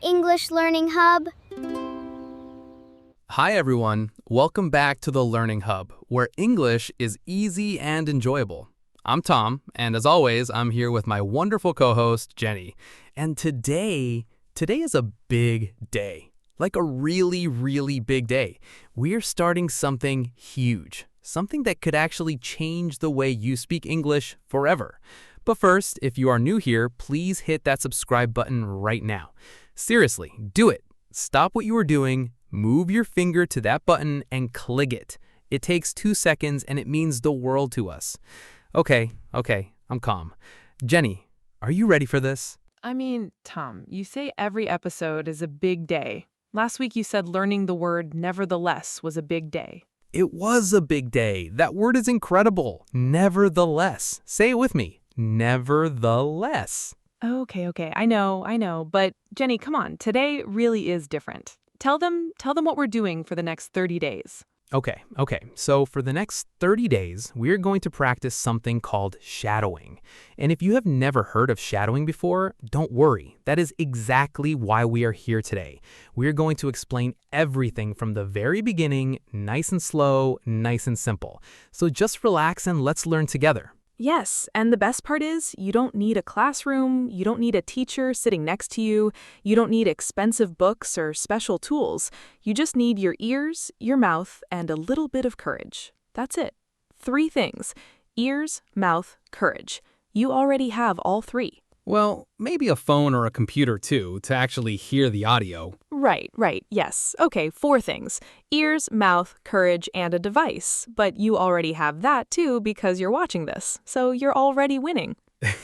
English Learning Hub. Hi everyone, welcome back to the Learning Hub, where English is easy and enjoyable. I'm Tom, and as always, I'm here with my wonderful co-host, Jenny. And today is a big day, like a really, really big day. We're starting something huge, something that could actually change the way you speak English forever. But first, if you are new here, please hit that subscribe button right now. Seriously, do it. Stop what you are doing, move your finger to that button and click it. It takes 2 seconds and it means the world to us. Okay, I'm calm. Jenny, are you ready for this? I mean, Tom, you say every episode is a big day. Last week you said learning the word nevertheless was a big day. It was a big day. That word is incredible. Nevertheless. Say it with me. Nevertheless. Okay, I know. But Jenny, come on, today really is different. Tell them what we're doing for the next 30 days. Okay. So for the next 30 days, we're going to practice something called shadowing. And if you have never heard of shadowing before, don't worry. That is exactly why we are here today. We're going to explain everything from the very beginning, nice and slow, nice and simple. So just relax and let's learn together. Yes, and the best part is you don't need a classroom, you don't need a teacher sitting next to you, you don't need expensive books or special tools. You just need your ears, your mouth, and a little bit of courage. That's it. 3 things. Ears, mouth, courage. You already have all 3. Well, maybe a phone or a computer too, to actually hear the audio. Right, yes. Okay, 4 things. Ears, mouth, courage, and a device. But you already have that too because you're watching this, so you're already winning.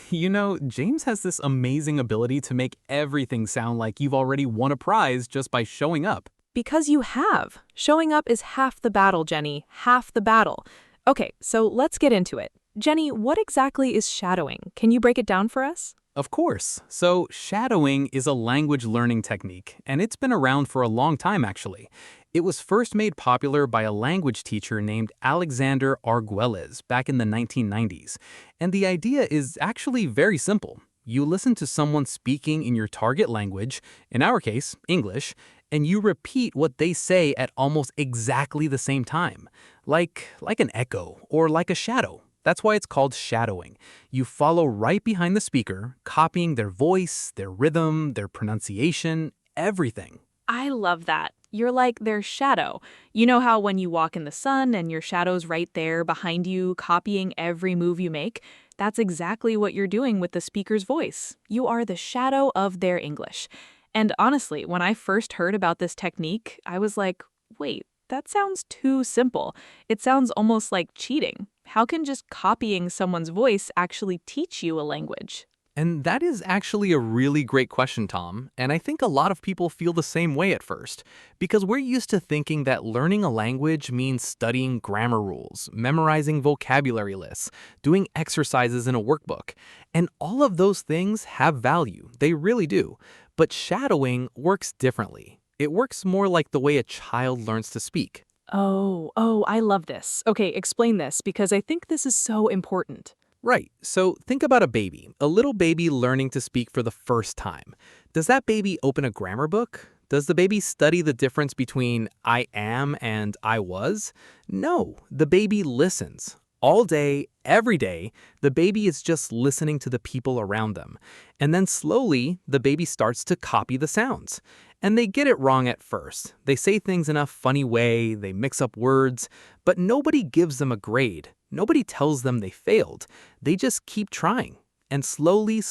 You know, James has this amazing ability to make everything sound like you've already won a prize just by showing up. Because you have. Showing up is half the battle, Jenny. Half the battle. Okay, so let's get into it. Jenny, what exactly is shadowing? Can you break it down for us? Of course. So shadowing is a language learning technique, and it's been around for a long time actually. It was first made popular by a language teacher named Alexander Arguelles back in the 1990s. And the idea is actually very simple. You listen to someone speaking in your target language, in our case, English, and you repeat what they say at almost exactly the same time, like an echo or like a shadow. That's why it's called shadowing. You follow right behind the speaker, copying their voice, their rhythm, their pronunciation, everything. I love that. You're like their shadow. You know how when you walk in the sun and your shadow's right there behind you, copying every move you make? That's exactly what you're doing with the speaker's voice. You are the shadow of their English. And honestly, when I first heard about this technique, I was like, wait, that sounds too simple. It sounds almost like cheating. How can just copying someone's voice actually teach you a language? And that is actually a really great question, Tom. And I think a lot of people feel the same way at first, because we're used to thinking that learning a language means studying grammar rules, memorizing vocabulary lists, doing exercises in a workbook. And all of those things have value. They really do. But shadowing works differently. It works more like the way a child learns to speak. Oh, I love this. Okay, explain this because I think this is so important. Right, so think about a little baby learning to speak for the first time. Does that baby open a grammar book? Does the baby study the difference between I am and I was? No, the baby listens. All day, every day, the baby is just listening to the people around them. And then slowly, the baby starts to copy the sounds. And they get it wrong at first. They say things in a funny way, they mix up words, but nobody gives them a grade. Nobody tells them they failed. They just keep trying. And slowly,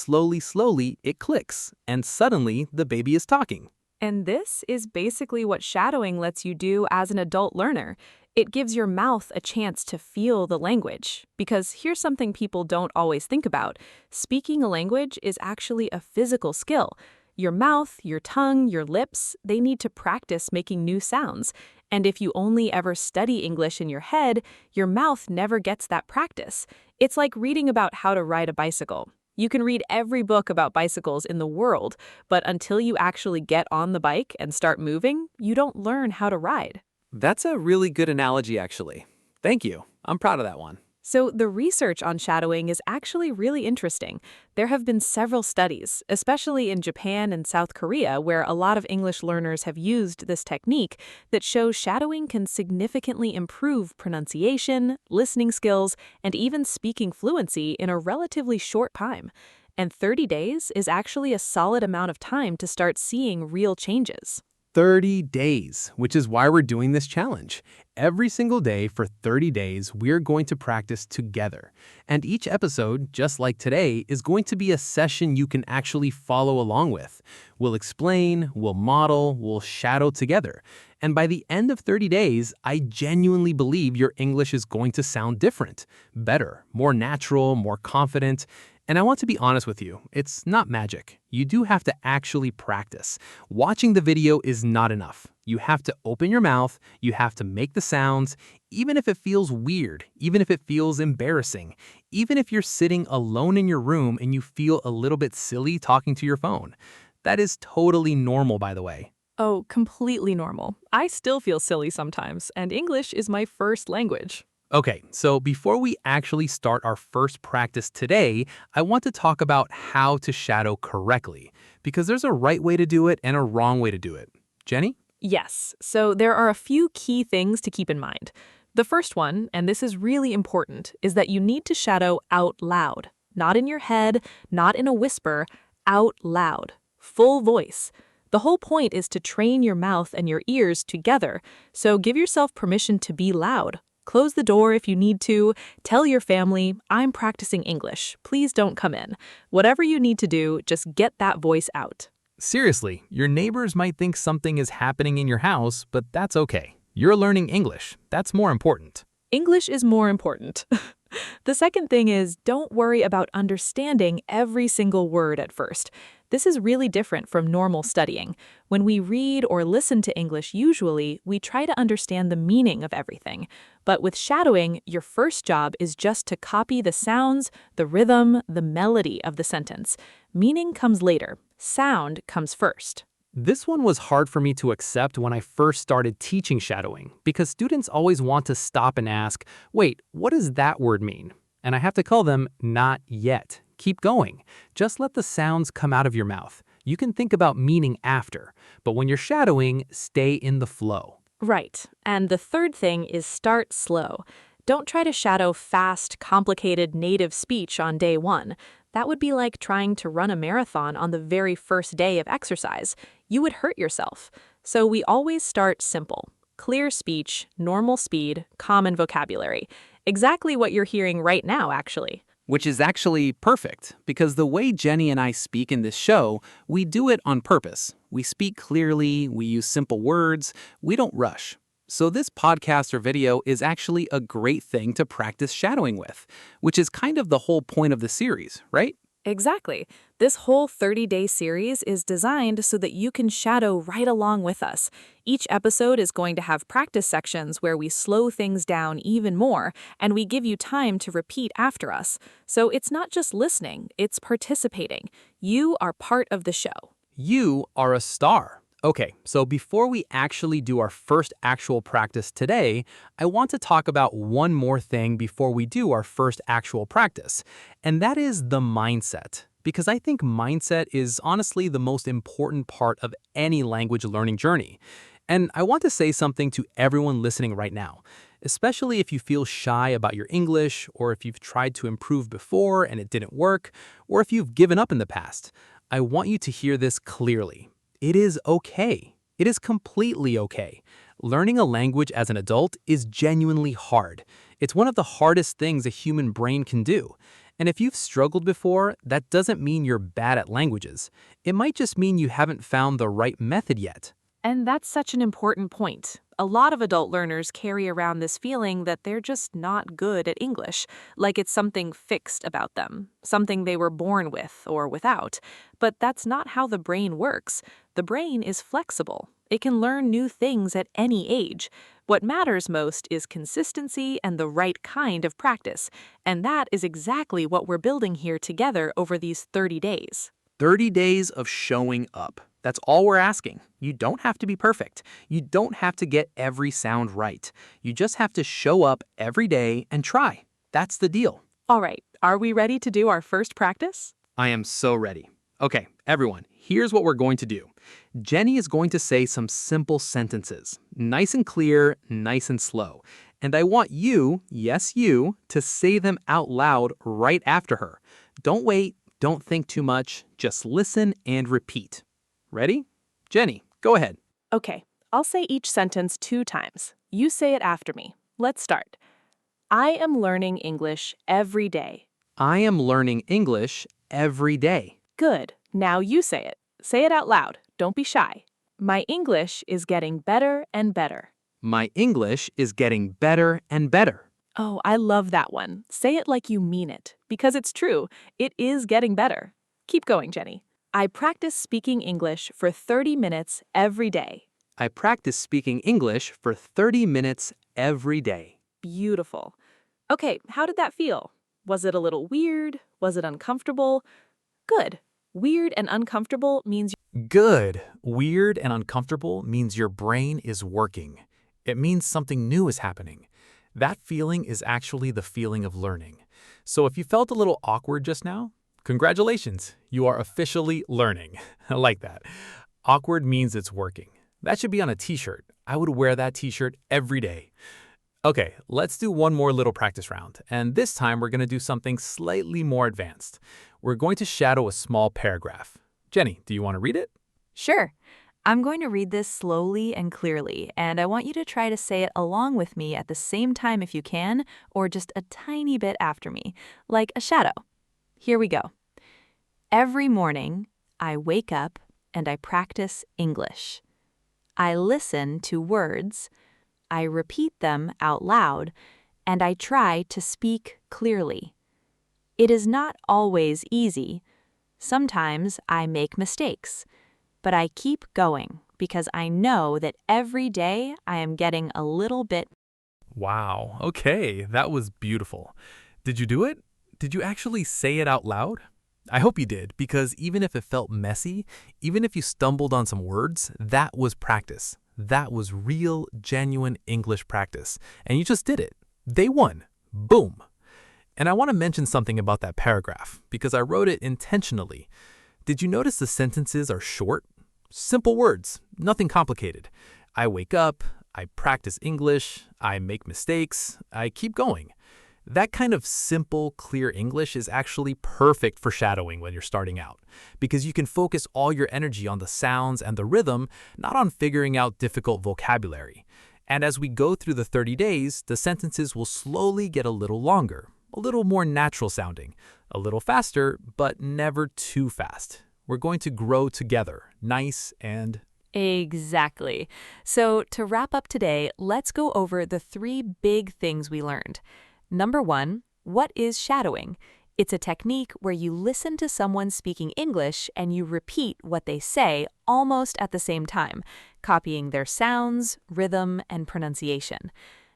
it clicks. And suddenly, the baby is talking. And this is basically what shadowing lets you do as an adult learner. It gives your mouth a chance to feel the language. Because here's something people don't always think about. Speaking a language is actually a physical skill. Your mouth, your tongue, your lips, they need to practice making new sounds. And if you only ever study English in your head, your mouth never gets that practice. It's like reading about how to ride a bicycle. You can read every book about bicycles in the world, but until you actually get on the bike and start moving, you don't learn how to ride. That's a really good analogy, actually. Thank you. I'm proud of that one. So, the research on shadowing is actually really interesting. There have been several studies, especially in Japan and South Korea, where a lot of English learners have used this technique, that shows shadowing can significantly improve pronunciation, listening skills, and even speaking fluency in a relatively short time. And 30 days is actually a solid amount of time to start seeing real changes. 30 days, which is why we're doing this challenge. Every single day for 30 days, we're going to practice together. And each episode, just like today, is going to be a session you can actually follow along with. We'll explain, we'll model, we'll shadow together. And by the end of 30 days, I genuinely believe your English is going to sound different, better, more natural, more confident. And I want to be honest with you, it's not magic. You do have to actually practice. Watching the video is not enough. You have to open your mouth, you have to make the sounds, even if it feels weird, even if it feels embarrassing, even if you're sitting alone in your room and you feel a little bit silly talking to your phone. That is totally normal, by the way. Oh, completely normal. I still feel silly sometimes, and English is my first language. Okay, so before we actually start our first practice today, I want to talk about how to shadow correctly, because there's a right way to do it and a wrong way to do it. Jenny? Yes, so there are a few key things to keep in mind. The first one, and this is really important, is that you need to shadow out loud. Not in your head, not in a whisper, out loud. Full voice. The whole point is to train your mouth and your ears together, so give yourself permission to be loud. Close the door if you need to. Tell your family, I'm practicing English. Please don't come in. Whatever you need to do, just get that voice out. Seriously, your neighbors might think something is happening in your house, but that's okay. You're learning English. That's more important. English is more important. The second thing is, don't worry about understanding every single word at first. This is really different from normal studying. When we read or listen to English, usually, we try to understand the meaning of everything. But with shadowing, your first job is just to copy the sounds, the rhythm, the melody of the sentence. Meaning comes later. Sound comes first. This one was hard for me to accept when I first started teaching shadowing, because students always want to stop and ask, wait, what does that word mean? And I have to call them, not yet. Keep going. Just let the sounds come out of your mouth. You can think about meaning after, but when you're shadowing, stay in the flow. Right. And the third thing is start slow. Don't try to shadow fast, complicated native speech on day one. That would be like trying to run a marathon on the very first day of exercise. You would hurt yourself. So we always start simple. Clear speech, normal speed, common vocabulary. Exactly what you're hearing right now, actually. Which is actually perfect, because the way Jenny and I speak in this show, we do it on purpose. We speak clearly, we use simple words, we don't rush. So this podcast or video is actually a great thing to practice shadowing with, which is kind of the whole point of the series, right? Exactly. This whole 30-day series is designed so that you can shadow right along with us. Each episode is going to have practice sections where we slow things down even more, and we give you time to repeat after us. So it's not just listening, it's participating. You are part of the show. You are a star. Okay, so before we actually do our first actual practice today, I want to talk about one more thing before we do our first actual practice, and that is the mindset. Because I think mindset is honestly the most important part of any language learning journey. And I want to say something to everyone listening right now, especially if you feel shy about your English, or if you've tried to improve before and it didn't work, or if you've given up in the past. I want you to hear this clearly. It is okay. It is completely okay. Learning a language as an adult is genuinely hard. It's one of the hardest things a human brain can do. And if you've struggled before, that doesn't mean you're bad at languages. It might just mean you haven't found the right method yet. And that's such an important point. A lot of adult learners carry around this feeling that they're just not good at English, like it's something fixed about them, something they were born with or without. But that's not how the brain works. The brain is flexible. It can learn new things at any age. What matters most is consistency and the right kind of practice. And that is exactly what we're building here together over these 30 days. 30 days of showing up. That's all we're asking. You don't have to be perfect. You don't have to get every sound right. You just have to show up every day and try. That's the deal. All right, are we ready to do our first practice? I am so ready. Okay, everyone, here's what we're going to do. Jenny is going to say some simple sentences, nice and clear, nice and slow. And I want you, yes, you, to say them out loud right after her. Don't wait, don't think too much, just listen and repeat. Ready? Jenny, go ahead. Okay, I'll say each sentence 2 times. You say it after me. Let's start. I am learning English every day. I am learning English every day. Good. Now you say it. Say it out loud. Don't be shy. My English is getting better and better. My English is getting better and better. Oh, I love that one. Say it like you mean it, because it's true. It is getting better. Keep going, Jenny. I practice speaking English for 30 minutes every day. I practice speaking English for 30 minutes every day. Beautiful. Okay, how did that feel? Was it a little weird? Was it uncomfortable? Good. Weird and uncomfortable means Good. Weird and uncomfortable means your brain is working. It means something new is happening. That feeling is actually the feeling of learning. So if you felt a little awkward just now, congratulations, you are officially learning. I like that. Awkward means it's working. That should be on a t-shirt. I would wear that t-shirt every day. Okay, let's do one more little practice round. And this time we're going to do something slightly more advanced. We're going to shadow a small paragraph. Jenny, do you want to read it? Sure. I'm going to read this slowly and clearly, and I want you to try to say it along with me at the same time if you can, or just a tiny bit after me, like a shadow. Here we go. Every morning, I wake up and I practice English. I listen to words, I repeat them out loud, and I try to speak clearly. It is not always easy. Sometimes I make mistakes, but I keep going because I know that every day I am getting a little bit. Wow, okay, that was beautiful. Did you do it? Did you actually say it out loud? I hope you did, because even if it felt messy, even if you stumbled on some words, that was practice. That was real, genuine English practice. And you just did it. Day one. Boom. And I want to mention something about that paragraph, because I wrote it intentionally. Did you notice the sentences are short? Simple words, nothing complicated. I wake up, I practice English, I make mistakes, I keep going. That kind of simple, clear English is actually perfect for shadowing when you're starting out, because you can focus all your energy on the sounds and the rhythm, not on figuring out difficult vocabulary. And as we go through the 30 days, the sentences will slowly get a little longer, a little more natural sounding, a little faster, but never too fast. We're going to grow together, nice and... Exactly. So to wrap up today, let's go over the 3 big things we learned. Number 1, what is shadowing? It's a technique where you listen to someone speaking English and you repeat what they say almost at the same time, copying their sounds, rhythm, and pronunciation.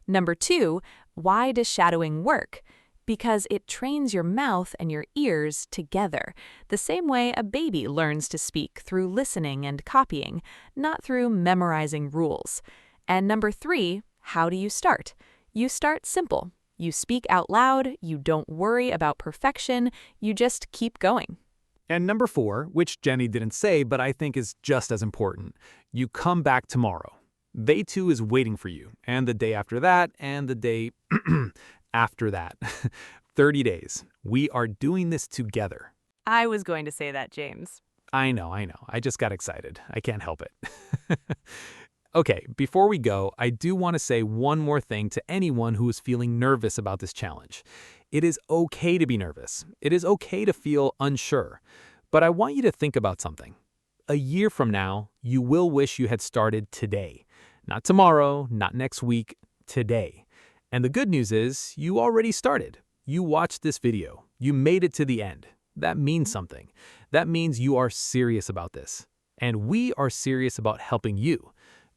Number 2, why does shadowing work? Because it trains your mouth and your ears together, the same way a baby learns to speak through listening and copying, not through memorizing rules. And number 3, how do you start? You start simple. You speak out loud, you don't worry about perfection, you just keep going. And number 4, which Jenny didn't say, but I think is just as important, you come back tomorrow. Day 2 is waiting for you, and the day after that, and the day after that. 30 days. We are doing this together. I was going to say that, James. I know. I just got excited. I can't help it. Okay, before we go, I do want to say one more thing to anyone who is feeling nervous about this challenge. It is okay to be nervous. It is okay to feel unsure. But I want you to think about something. A year from now, you will wish you had started today. Not tomorrow, not next week, today. And the good news is, you already started. You watched this video. You made it to the end. That means something. That means you are serious about this. And we are serious about helping you.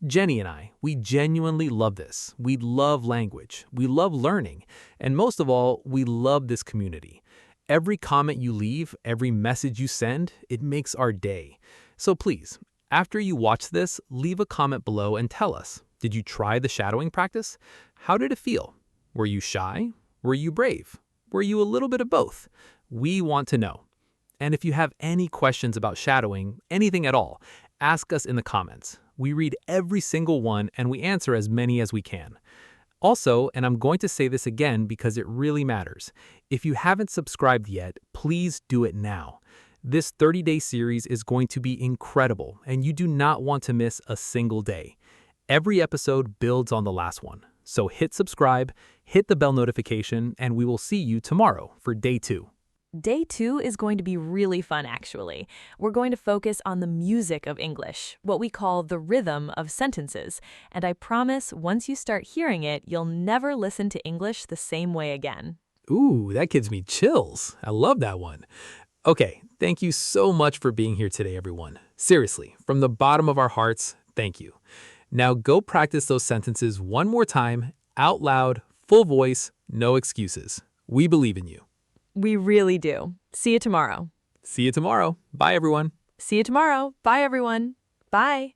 Jenny and I, we genuinely love this. We love language. We love learning. And most of all, we love this community. Every comment you leave, every message you send, it makes our day. So please, after you watch this, leave a comment below and tell us, did you try the shadowing practice? How did it feel? Were you shy? Were you brave? Were you a little bit of both? We want to know. And if you have any questions about shadowing, anything at all, ask us in the comments. We read every single one and we answer as many as we can. Also, and I'm going to say this again because it really matters, if you haven't subscribed yet, please do it now. This 30-day series is going to be incredible, and you do not want to miss a single day. Every episode builds on the last one. So hit subscribe, hit the bell notification, and we will see you tomorrow for day 2. Day 2 is going to be really fun, actually. We're going to focus on the music of English, what we call the rhythm of sentences. And I promise, once you start hearing it, you'll never listen to English the same way again. Ooh, that gives me chills. I love that one. Okay, thank you so much for being here today, everyone. Seriously, from the bottom of our hearts, thank you. Now go practice those sentences one more time, out loud, full voice, no excuses. We believe in you. We really do. See you tomorrow. See you tomorrow. Bye, everyone. See you tomorrow. Bye, everyone. Bye.